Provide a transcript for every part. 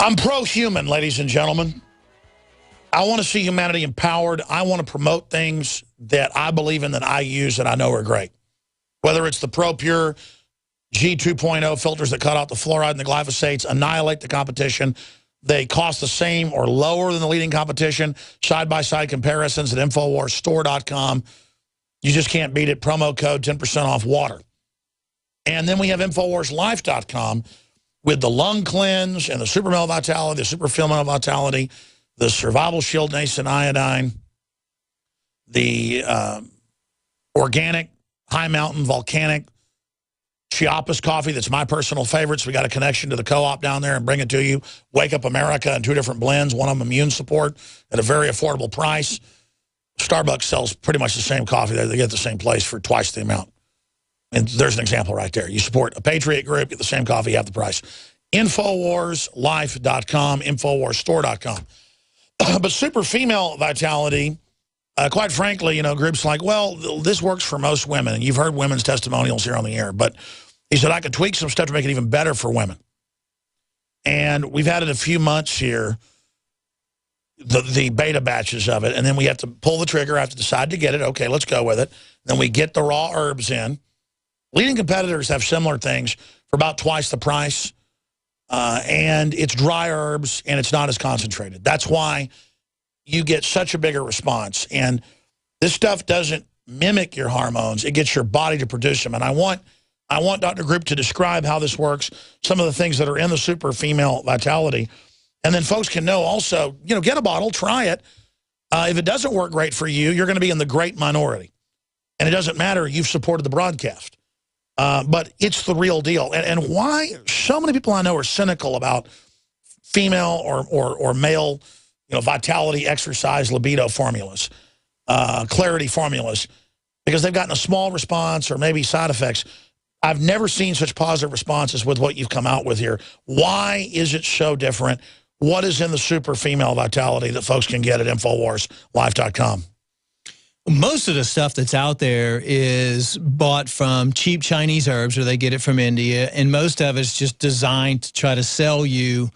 I'm pro-human, ladies and gentlemen. I want to see humanity empowered. I want to promote things that I believe in, that I use, that I know are great. Whether it's the ProPure G2.0 filters that cut out the fluoride and the glyphosates, annihilate the competition. They cost the same or lower than the leading competition. Side-by-side comparisons at InfoWarsStore.com. You just can't beat it. Promo code 10% off water. And then we have InfoWarsLife.com with the lung cleanse and the super male vitality, the super female vitality, the survival shield nascent iodine, the organic high mountain volcanic Chiapas coffee that's my personal favorite. So we got a connection to the co-op down there and bring it to you. Wake Up America in 2 different blends, one of them immune support at a very affordable price. Starbucks sells pretty much the same coffee. They get the same place for twice the amount. And there's an example right there. You support a patriot group, get the same coffee, half the price. InfoWarsLife.com, InfoWarsStore.com. But super female vitality, quite frankly, you know, groups like, well, this works for most women. And you've heard women's testimonials here on the air. But he said, I could tweak some stuff to make it even better for women. And we've had it a few months here, the beta batches of it. And then we have to pull the trigger. I have to decide to get it. Okay, let's go with it. Then we get the raw herbs in. Leading competitors have similar things for about twice the price. And it's dry herbs, and it's not as concentrated. That's why you get such a bigger response. And this stuff doesn't mimic your hormones. It gets your body to produce them. And I want Dr. Group to describe how this works, some of the things that are in the super female vitality. And then folks can know also, you know, get a bottle, try it. If it doesn't work great for you, you're going to be in the great minority. And it doesn't matter. You've supported the broadcast. But it's the real deal. And why so many people I know are cynical about female or male, you know, vitality, exercise, libido formulas, clarity formulas, because they've gotten a small response or maybe side effects. I've never seen such positive responses with what you've come out with here. Why is it so different? What is in the super female vitality that folks can get at InfoWarsLife.com? Most of the stuff that's out there is bought from cheap Chinese herbs, or they get it from India, and most of it's just designed to try to sell you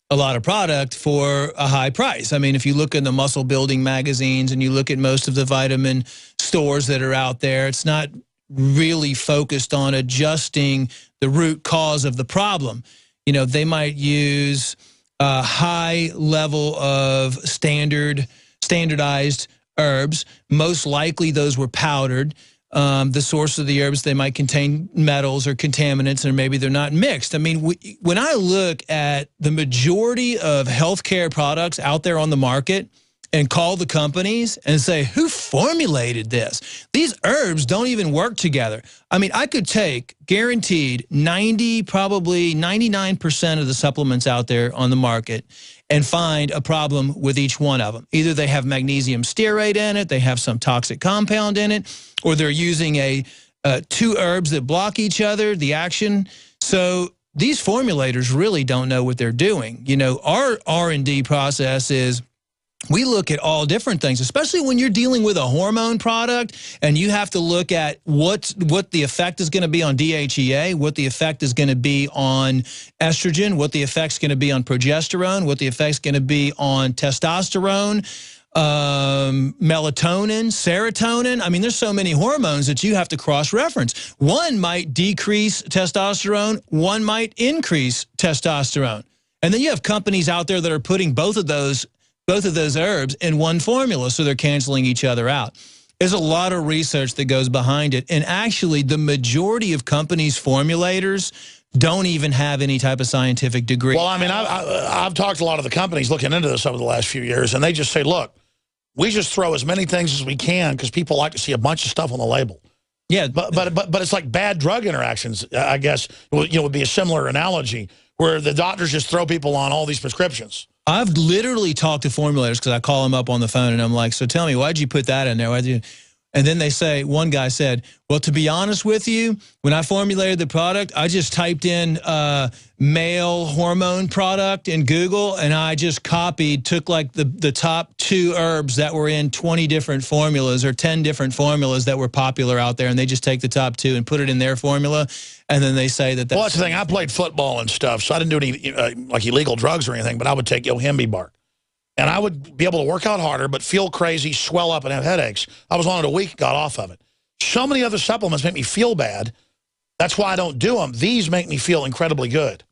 a lot of product for a high price. I mean, if you look in the muscle building magazines and you look at most of the vitamin stores that are out there, it's not really focused on adjusting the root cause of the problem. You know, they might use a high level of standardized herbs. Most likely those were powdered. The source of the herbs, they might contain metals or contaminants, or maybe they're not mixed. I mean, when I look at the majority of healthcare products out there on the market and call the companies and say, who formulated this? These herbs don't even work together. I mean, I could take guaranteed 90, probably 99% of the supplements out there on the market and find a problem with each one of them. Either they have magnesium stearate in it, they have some toxic compound in it, or they're using two herbs that block each other, the action. So these formulators really don't know what they're doing. You know, our R&D process is, we look at all different things, especially when you're dealing with a hormone product and you have to look at what the effect is going to be on DHEA, what the effect is going to be on estrogen, what the effect's going to be on progesterone, what the effect's going to be on testosterone, melatonin, serotonin. I mean, there's so many hormones that you have to cross-reference. One might decrease testosterone, one might increase testosterone. And then you have companies out there that are putting both of those herbs in one formula, so they're canceling each other out. There's a lot of research that goes behind it. And actually, the majority of companies' formulators don't even have any type of scientific degree. Well, I mean, I've talked to a lot of the companies looking into this over the last few years, and they just say, look, we just throw as many things as we can because people like to see a bunch of stuff on the label. Yeah, but it's like bad drug interactions, I guess, would be a similar analogy, where the doctors just throw people on all these prescriptions. I've literally talked to formulators because I call them up on the phone and I'm like, so tell me, why'd you put that in there? And then they say, one guy said, well, to be honest with you, when I formulated the product, I just typed in male hormone product in Google, and I just took like the top 2 herbs that were in 20 different formulas or 10 different formulas that were popular out there, and they just take the top 2 and put it in their formula, and then they say that that's... Well, that's the thing. I played football and stuff, so I didn't do any like illegal drugs or anything, but I would take yohimbe bark. And I would be able to work out harder, but feel crazy, swell up, and have headaches. I was on it a week, got off of it. So many other supplements make me feel bad. That's why I don't do them. These make me feel incredibly good.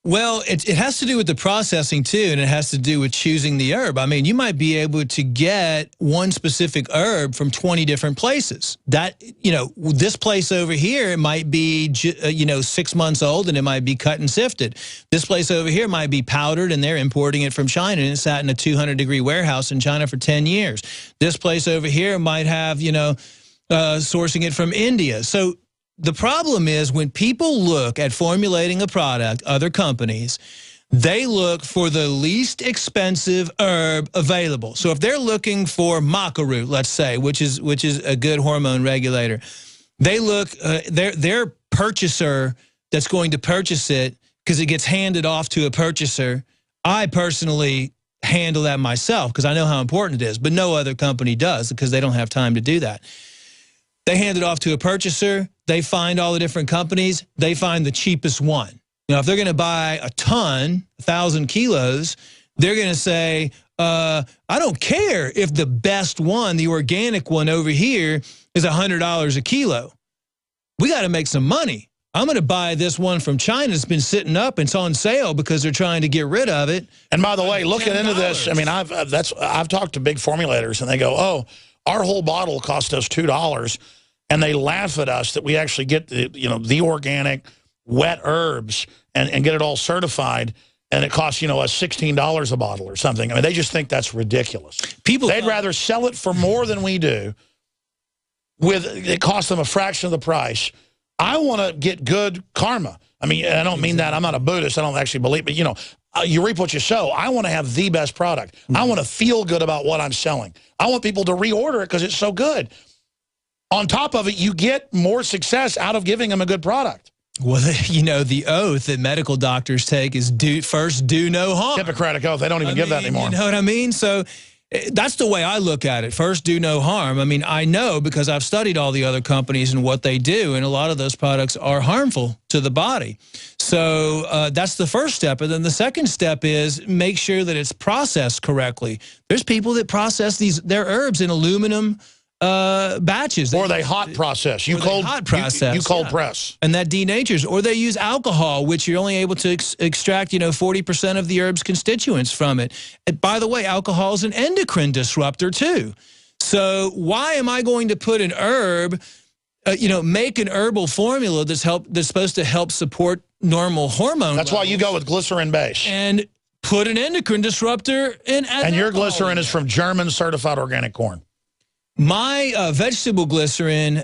Well, it has to do with the processing, too, and it has to do with choosing the herb. I mean, you might be able to get one specific herb from 20 different places. That, you know, this place over here, it might be, 6 months old, and it might be cut and sifted. This place over here might be powdered, and they're importing it from China, and it sat in a 200-degree warehouse in China for 10 years. This place over here might have, sourcing it from India. So the problem is when people look at formulating a product, other companies, they look for the least expensive herb available. So if they're looking for maca root, let's say, which is a good hormone regulator, they look their purchaser that's going to purchase it, because it gets handed off to a purchaser. I personally handle that myself because I know how important it is, but no other company does because they don't have time to do that. They hand it off to a purchaser. They find all the different companies. They find the cheapest one. You know, if they're going to buy a ton, 1,000 kilos, they're going to say, I don't care if the best one, the organic one over here, is $100 a kilo. We got to make some money. I'm going to buy this one from China that's been sitting up. It's on sale because they're trying to get rid of it. And by the way, looking into this, I mean, I've talked to big formulators, and they go, oh, our whole bottle cost us $2. And they laugh at us that we actually get the organic wet herbs and get it all certified, and it costs us $16 a bottle or something. I mean, they just think that's ridiculous. They'd rather sell it for more than we do. It costs them a fraction of the price. I want to get good karma. I mean, I don't mean that. I'm not a Buddhist. I don't actually believe, but you reap what you sow. I want to have the best product. I want to feel good about what I'm selling. I want people to reorder it because it's so good. On top of it, you get more success out of giving them a good product. Well, the oath that medical doctors take is first do no harm. Hippocratic oath. They don't even give that anymore. You know what I mean? So that's the way I look at it. First, do no harm. I mean, I know because I've studied all the other companies and what they do, and a lot of those products are harmful to the body. So that's the first step. And then the second step is make sure that it's processed correctly. There's people that process their herbs in aluminum batches. Or they hot process. You cold press. And that denatures. Or they use alcohol, which you're only able to extract, 40% of the herb's constituents from it. And by the way, alcohol is an endocrine disruptor too. So why am I going to put an herb, make an herbal formula that's supposed to help support normal hormone That's levels, why you go with glycerin base. and put an endocrine disruptor in. And your glycerin is from German certified organic corn. My vegetable glycerin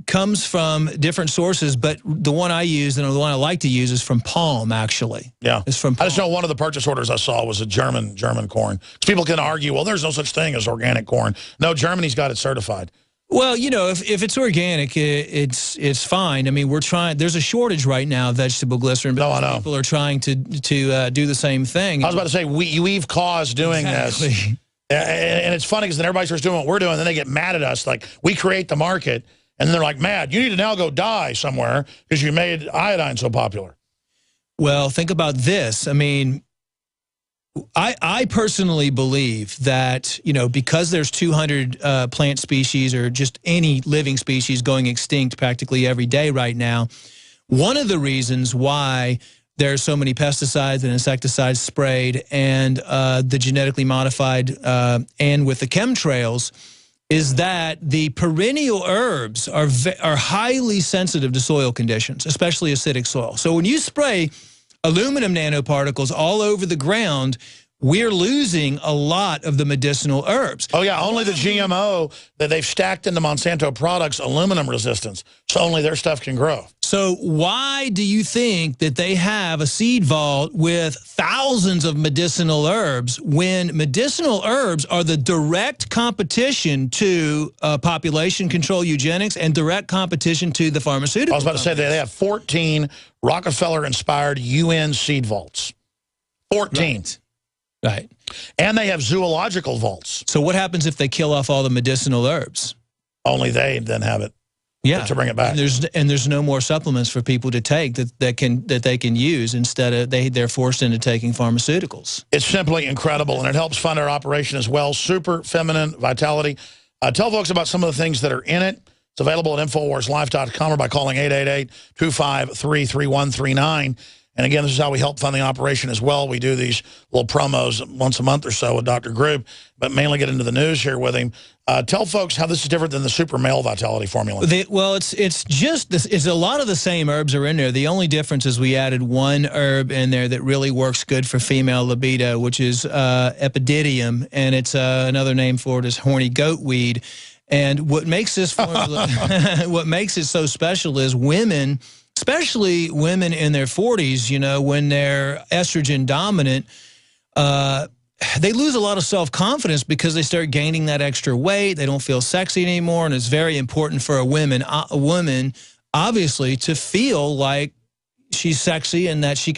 comes from different sources, but the one I use and the one I like to use is from palm, actually. Yeah. It's from palm. I just know one of the purchase orders I saw was a German corn. Because people can argue, well, there's no such thing as organic corn. No, Germany's got it certified. Well, if it's organic, it's fine. I mean, there's a shortage right now of vegetable glycerin, but people are trying to do the same thing. I was about to say, we've caused doing this. And it's funny because then everybody starts doing what we're doing, and then they get mad at us. Like, we create the market, and then they're like, mad, you need to now go die somewhere because you made iodine so popular. Well, think about this. I mean, I personally believe that, because there's 200 plant species or just any living species going extinct practically every day right now, one of the reasons why there's so many pesticides and insecticides sprayed and the genetically modified and with the chemtrails is that the perennial herbs are highly sensitive to soil conditions, especially acidic soil. So when you spray aluminum nanoparticles all over the ground, we're losing a lot of the medicinal herbs. Oh, yeah, only the GMO that they've stacked into Monsanto products, aluminum resistance, so only their stuff can grow. So why do you think that they have a seed vault with thousands of medicinal herbs when medicinal herbs are the direct competition to population control eugenics and direct competition to the pharmaceutical I was about to say they have 14 Rockefeller-inspired UN seed vaults. 14. Right. And they have zoological vaults. So what happens if they kill off all the medicinal herbs? Only they then have it. Yeah, to bring it back. And there's no more supplements for people to take that they can use. Instead of they're forced into taking pharmaceuticals. It's simply incredible, and it helps fund our operation as well. Super Feminine Vitality. Tell folks about some of the things that are in it. It's available at InfoWarsLife.com or by calling 888-253-3139. And again, this is how we help fund the operation as well. We do these little promos once a month or so with Dr. Grube, but mainly get into the news here with him. Tell folks how this is different than the Super Male Vitality formula. Well, it's just this. It's a lot of the same herbs are in there. The only difference is we added one herb in there that really works good for female libido, which is epididium, and it's another name for it is horny goatweed. And what makes this formula, what makes it so special is women, especially women in their 40s, you know, when they're estrogen dominant, they lose a lot of self-confidence because they start gaining that extra weight. They don't feel sexy anymore, and it's very important for a woman, obviously, to feel like she's sexy and that she can